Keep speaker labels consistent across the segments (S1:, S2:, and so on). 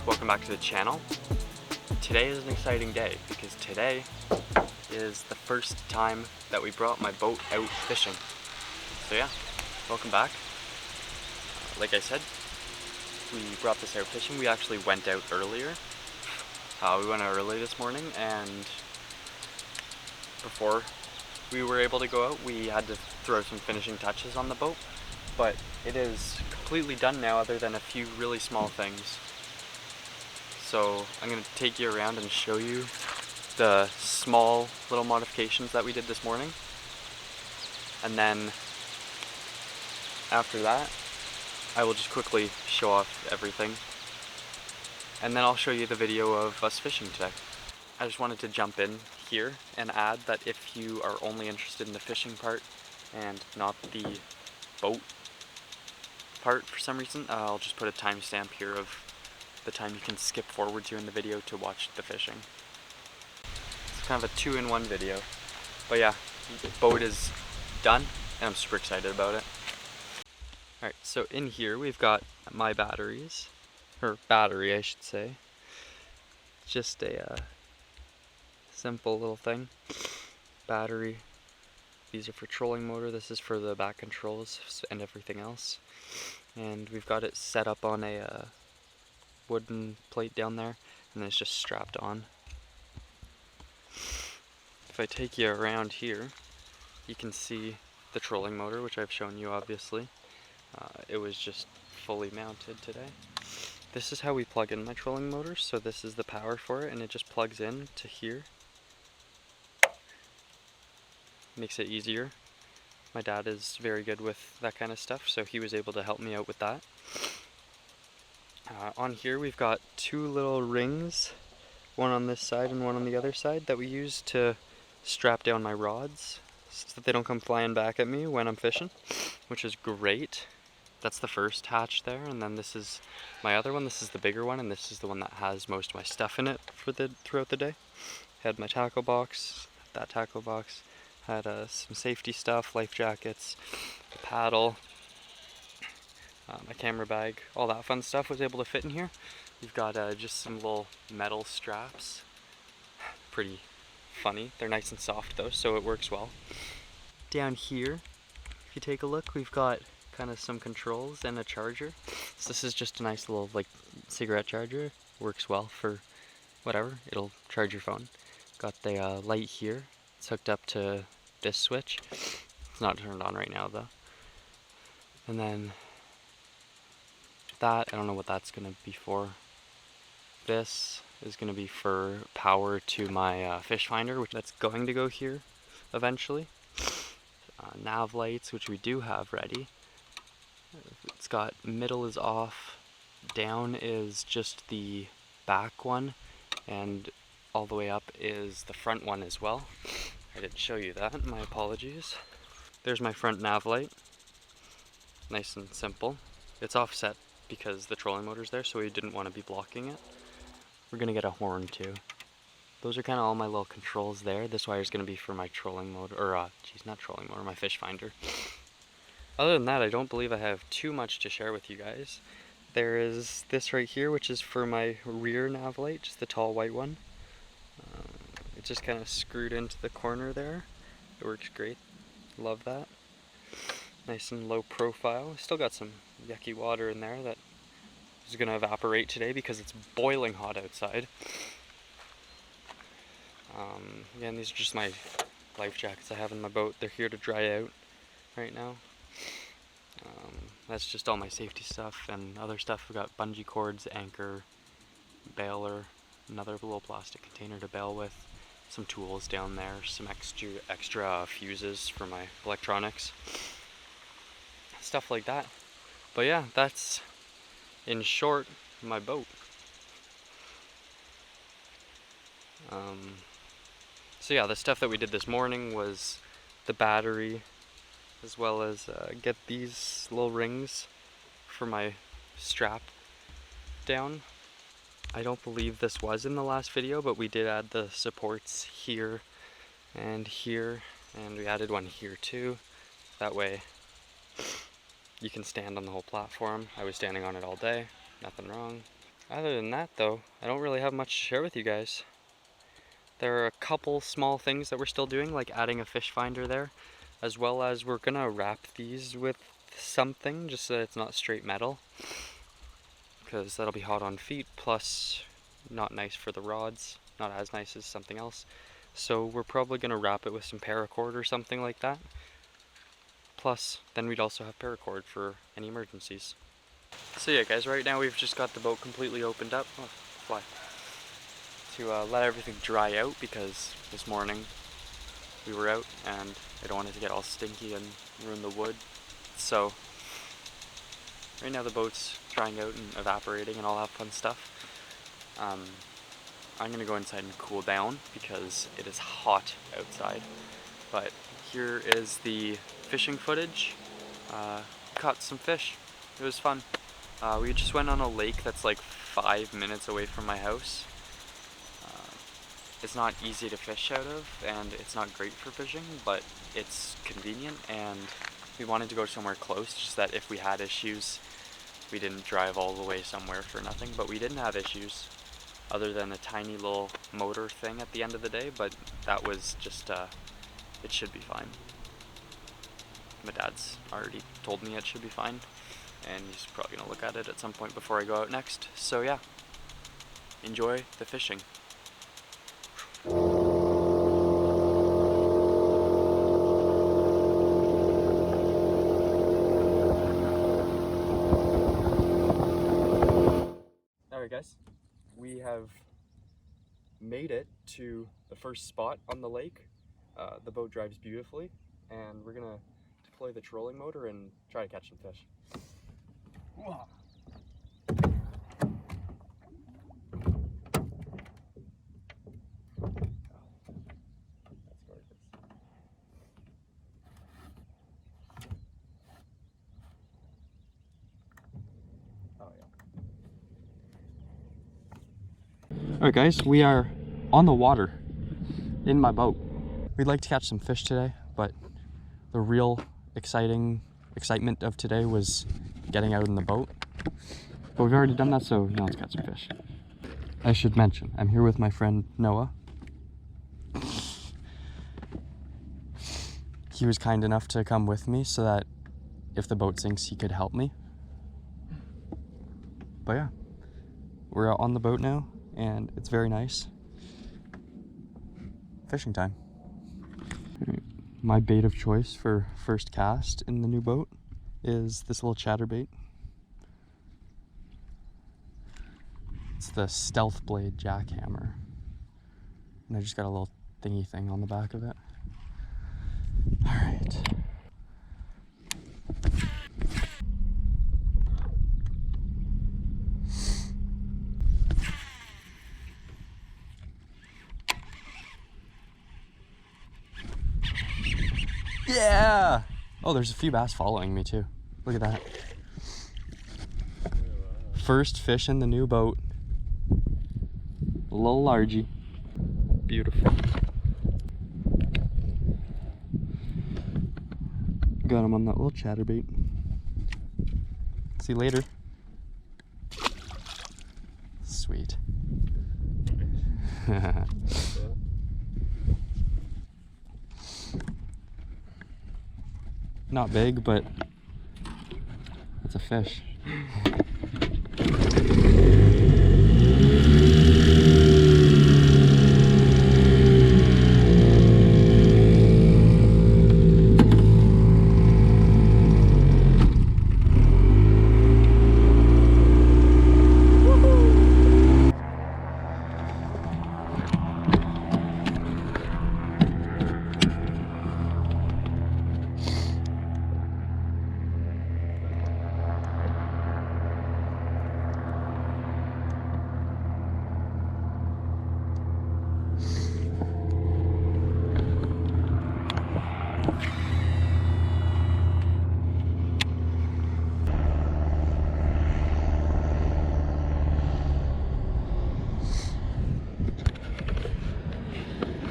S1: guys, welcome back to the channel. Today is an exciting day because today is the first time that we brought my boat out fishing. So yeah, welcome back. Like I said, we brought this out fishing. We actually went out earlier. We went out early this morning, and before we were able to go out, we had to throw some finishing touches on the boat. But it is completely done now other than a few really small things. So I'm going to take you around and show you the small little modifications that we did this morning. And then after that, I will just quickly show off everything. And then I'll show you the video of us fishing today. I just wanted to jump in here and add that if you are only interested in the fishing part and not the boat part for some reason, I'll just put a timestamp here of the time you can skip forward to in the video to watch the fishing. It's kind of a two-in-one video. But yeah, the boat is done and I'm super excited about it. Alright, so in here we've got my batteries, or battery I should say. Just a simple little thing. Battery. These are for trolling motor, this is for the back controls and everything else. And we've got it set up on a wooden plate down there, and then it's just strapped on. If I take you around here, you can see the trolling motor, which I've shown you obviously. It was just fully mounted today. This is how we plug in my trolling motor, so this is the power for it, and it just plugs in to here. Makes it easier. My dad is very good with that kind of stuff, so he was able to help me out with that. On here we've got two little rings, one on this side and one on the other side, that we use to strap down my rods so that they don't come flying back at me when I'm fishing, which is great. That's the first hatch there, and then this is my other one. This is the bigger one, and this is the one that has most of my stuff in it for throughout the day. Had my tackle box, that tackle box, had some safety stuff, life jackets, a paddle, my camera bag, all that fun stuff was able to fit in here. We've got just some little metal straps. Pretty funny. They're nice and soft though, so it works well. Down here, if you take a look, we've got kind of some controls and a charger. So this is just a nice little like cigarette charger. Works well for whatever. It'll charge your phone. Got the light here. It's hooked up to this switch. It's not turned on right now though. And then that, I don't know what that's going to be for. This is going to be for power to my fish finder, which that's going to go here eventually. Nav lights, which we do have ready. It's got middle is off, down is just the back one, and all the way up is the front one as well. I didn't show you that, my apologies. There's my front nav light. Nice and simple. It's offset because the trolling motor's there, so we didn't want to be blocking it. We're gonna get a horn too. Those are kind of all my little controls there. This wire is gonna be for my trolling motor, or not trolling motor, my fish finder. Other than that, I don't believe I have too much to share with you guys. There is this right here, which is for my rear nav light, just the tall white one. It's just kind of screwed into the corner there. It works great. Love that. Nice and low profile. Still got some yucky water in there that is going to evaporate today because it's boiling hot outside. Again, these are just my life jackets I have in my boat. They're here to dry out right now. That's just all my safety stuff and other stuff. We've got bungee cords, anchor, bailer, another little plastic container to bail with, some tools down there, some extra fuses for my electronics. Stuff like that. But yeah, that's in short my boat. So yeah, the stuff that we did this morning was the battery, as well as get these little rings for my strap down. I don't believe this was in the last video, but we did add the supports here, and we added one here too. That way you can stand on the whole platform. I was standing on it all day, nothing wrong. Other than that though, I don't really have much to share with you guys. There are a couple small things that we're still doing, like adding a fish finder there, as well as we're gonna wrap these with something just so that it's not straight metal, because that'll be hot on feet, plus not nice for the rods, not as nice as something else. So we're probably gonna wrap it with some paracord or something like that. Plus, then we'd also have paracord for any emergencies. So yeah guys, right now we've just got the boat completely opened up. Oh, fly. To let everything dry out, because this morning we were out and I don't want it to get all stinky and ruin the wood. So right now the boat's drying out and evaporating and all that fun stuff. I'm gonna go inside and cool down because it is hot outside. But here is the fishing footage. Caught some fish. It was fun. We just went on a lake that's like 5 minutes away from my house. It's not easy to fish out of, and it's not great for fishing, but it's convenient, and we wanted to go somewhere close, just that if we had issues, we didn't drive all the way somewhere for nothing. But we didn't have issues, other than a tiny little motor thing at the end of the day, but that was just, it should be fine. My dad's already told me it should be fine, and he's probably gonna look at it at some point before I go out next. So yeah, enjoy the fishing. Alright guys, we have made it to the first spot on the lake. The boat drives beautifully, and we're gonna deploy the trolling motor and try to catch some fish. Whoa. Alright guys, we are on the water in my boat. We'd like to catch some fish today, but the real excitement of today was getting out in the boat. But we've already done that, so now let's catch some fish. I should mention, I'm here with my friend Noah. He was kind enough to come with me so that if the boat sinks, he could help me. But yeah, we're out on the boat now, and it's very nice. Fishing time. My bait of choice for first cast in the new boat is this little chatterbait. It's the Stealth Blade jackhammer. And I just got a little thingy thing on the back of it. All right. Yeah! Oh, there's a few bass following me too. Look at that. First fish in the new boat. A little largy. Beautiful. Got him on that little chatterbait. See you later. Sweet. Not big, but it's a fish.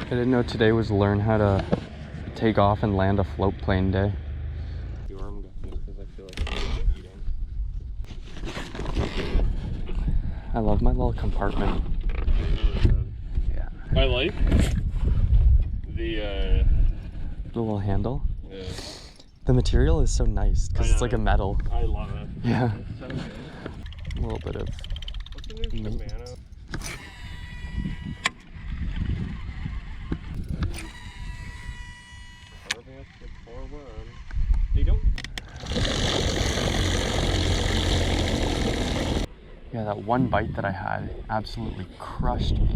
S1: I didn't know today was learn how to take off and land a float plane day.
S2: The arm got me because I feel like I'm eating.
S1: I love my little compartment. Yeah.
S2: I like the
S1: little handle.
S2: Yeah.
S1: The material is so nice because it's like a metal.
S2: I love it.
S1: Yeah.
S2: It's so good.
S1: A little bit of
S2: What's the new Shimano? They don't.
S1: Yeah, that one bite that I had absolutely crushed me.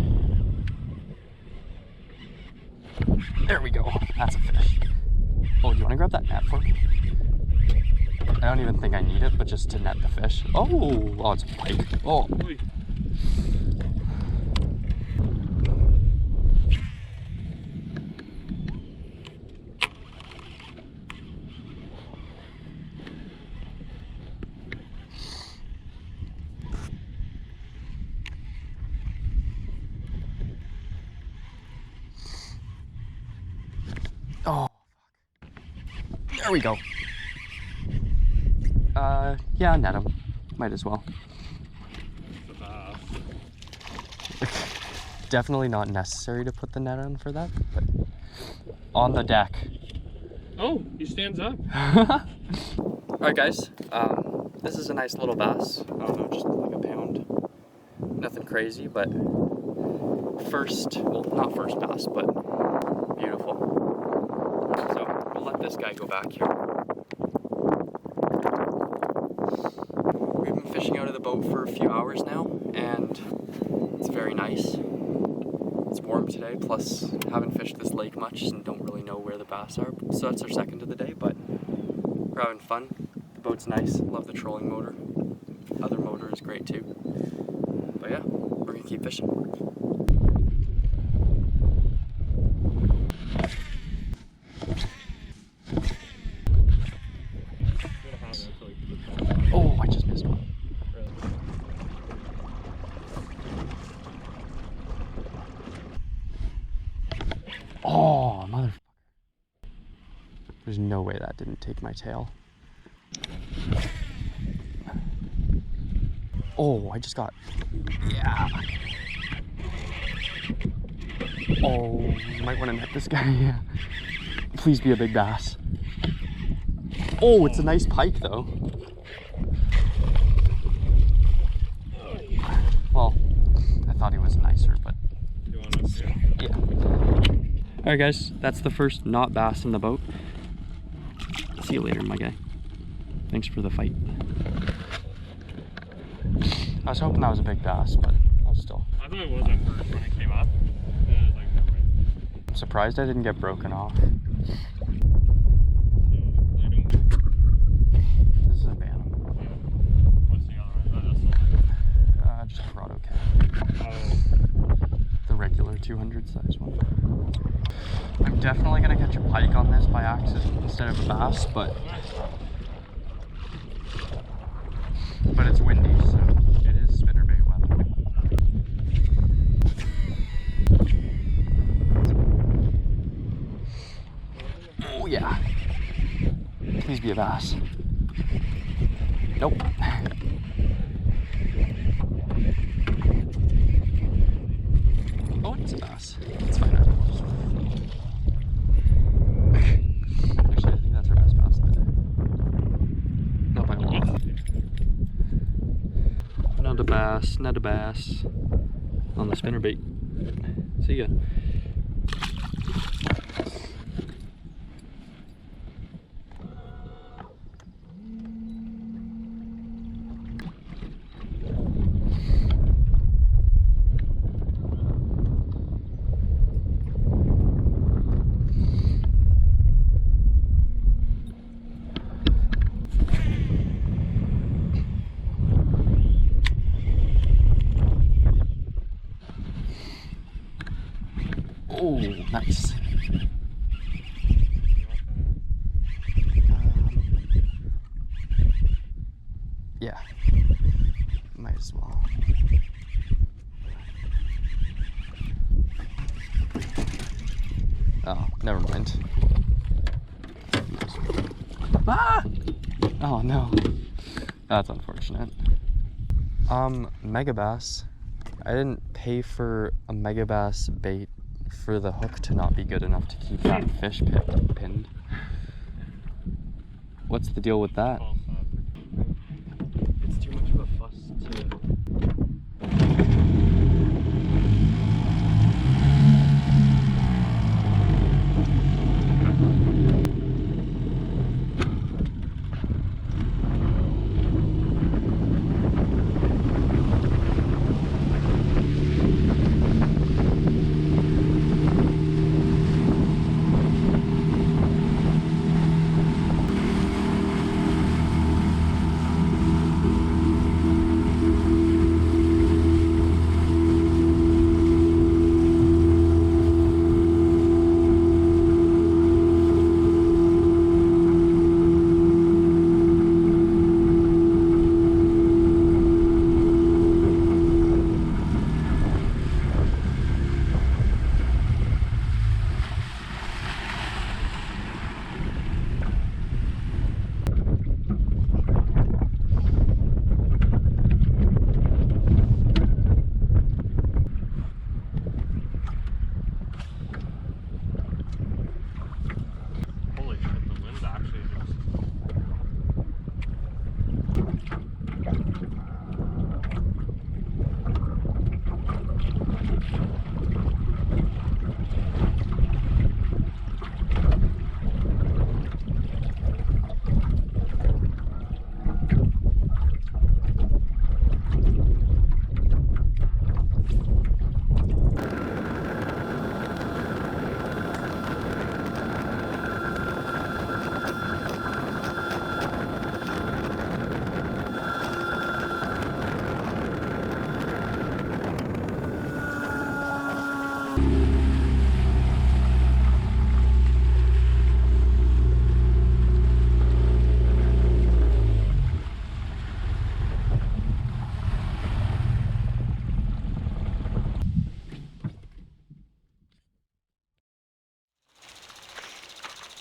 S1: There we go. That's a fish. Oh, do you want to grab that net for me? I don't even think I need it, but just to net the fish. Oh, it's a pike. Oh. Oh, there we go. Yeah, net him. Might as well. Definitely not necessary to put the net on for that, but on the deck.
S2: Oh, he stands up.
S1: Alright guys, this is a nice little bass. I don't know, just like a pound. Nothing crazy, but not first bass, but beautiful. So we'll let this guy go back here. We've been fishing out of the boat for a few hours now, and it's very nice. It's warm today, plus haven't fished this lake much and don't really know where the bass are, so that's our second of the day, but we're having fun. The boat's nice, love the trolling motor. Other motor is great too. But yeah, we're gonna keep fishing. Oh, I just missed one. Oh, motherfucker. There's no way that didn't take my tail. Oh, I just got... Yeah. Oh, you might want to net this guy. Yeah. Please be a big bass. Oh, it's a nice pike though. Well, I thought he was nicer, but...
S2: You want us to?
S1: Yeah. Alright guys, that's the first not bass in the boat. See you later, my guy. Thanks for the fight. I was hoping that was a big bass, but I was still...
S2: I thought it was at first when it came up. And I was like, no way.
S1: I'm surprised I didn't get broken off. This is a bantam.
S2: What's the other one?
S1: Just a Grotto cat.
S2: Oh.
S1: The regular 200 size one. I'm definitely gonna catch a pike on this by accident instead of a bass, but it's windy, so it is spinnerbait weather. Oh yeah. Please be a bass. Nope. Oh, it's a bass. It's fine. Actually, I think that's our best bass of the day. Not by a lot. Not a bass. On the spinnerbait. See ya. Oh, nice. Yeah, might as well. Oh, never mind. Ah! Oh no, that's unfortunate. Mega bass. I didn't pay for a mega bass bait for the hook to not be good enough to keep that fish pinned. What's the deal with that? It's too much of a fuss to...
S2: Holy shit, the wind's actually just...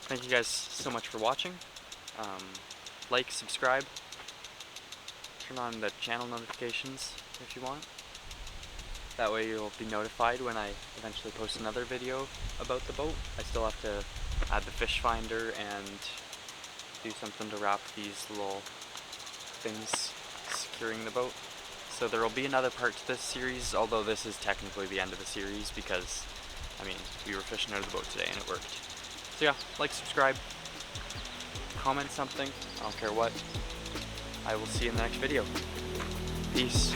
S1: Thank you guys so much for watching. Like, subscribe, turn on the channel notifications if you want. That way you'll be notified when I eventually post another video about the boat. I still have to add the fish finder and do something to wrap these little things securing the boat. So there will be another part to this series, although this is technically the end of the series because, I mean, we were fishing out of the boat today and it worked. So yeah, like, subscribe, comment something, I don't care what. I will see you in the next video. Peace.